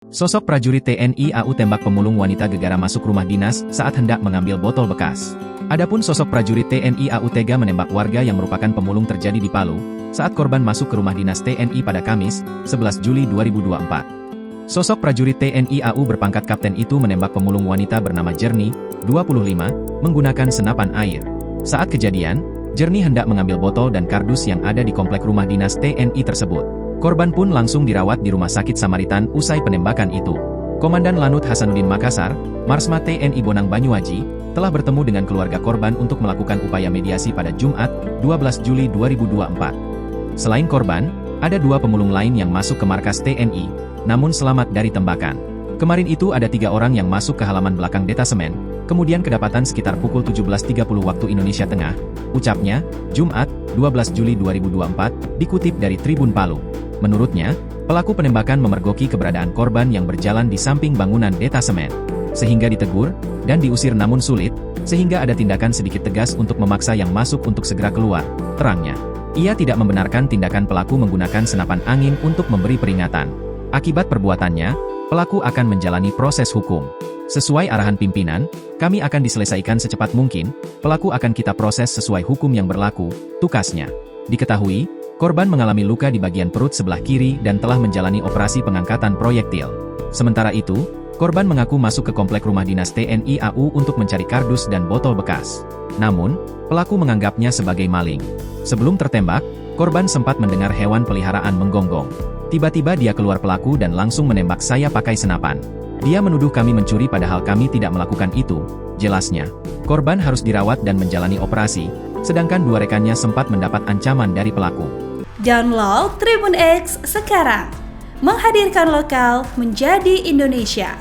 Sosok prajurit TNI AU tembak pemulung wanita gegara masuk rumah dinas saat hendak mengambil botol bekas. Adapun sosok prajurit TNI AU tega menembak warga yang merupakan pemulung terjadi di Palu, saat korban masuk ke rumah dinas TNI pada Kamis, 11 Juli 2024. Sosok prajurit TNI AU berpangkat kapten itu menembak pemulung wanita bernama Jerni, 25, menggunakan senapan air. Saat kejadian, Jerni hendak mengambil botol dan kardus yang ada di komplek rumah dinas TNI tersebut. Korban pun langsung dirawat di Rumah Sakit Samaritan usai penembakan itu. Komandan Lanut Hasanuddin Makassar, Marsma TNI Bonang Banyuaji, telah bertemu dengan keluarga korban untuk melakukan upaya mediasi pada Jumat, 12 Juli 2024. Selain korban, ada 2 pemulung lain yang masuk ke markas TNI, namun selamat dari tembakan. Kemarin itu ada 3 orang yang masuk ke halaman belakang detasemen, kemudian kedapatan sekitar pukul 17.30 waktu Indonesia Tengah, ucapnya, Jumat, 12 Juli 2024, dikutip dari Tribun Palu. Menurutnya, pelaku penembakan memergoki keberadaan korban yang berjalan di samping bangunan detasemen, sehingga ditegur dan diusir namun sulit, sehingga ada tindakan sedikit tegas untuk memaksa yang masuk untuk segera keluar, terangnya. Ia tidak membenarkan tindakan pelaku menggunakan senapan angin untuk memberi peringatan. Akibat perbuatannya, pelaku akan menjalani proses hukum. Sesuai arahan pimpinan, kami akan diselesaikan secepat mungkin, pelaku akan kita proses sesuai hukum yang berlaku, tukasnya. Diketahui, korban mengalami luka di bagian perut sebelah kiri dan telah menjalani operasi pengangkatan proyektil. Sementara itu, korban mengaku masuk ke komplek rumah dinas TNI AU untuk mencari kardus dan botol bekas. Namun, pelaku menganggapnya sebagai maling. Sebelum tertembak, korban sempat mendengar hewan peliharaan menggonggong. Tiba-tiba dia keluar pelaku dan langsung menembak saya pakai senapan. Dia menuduh kami mencuri padahal kami tidak melakukan itu, jelasnya. Korban harus dirawat dan menjalani operasi, sedangkan 2 rekannya sempat mendapat ancaman dari pelaku. Download Tribun X sekarang, menghadirkan lokal menjadi Indonesia.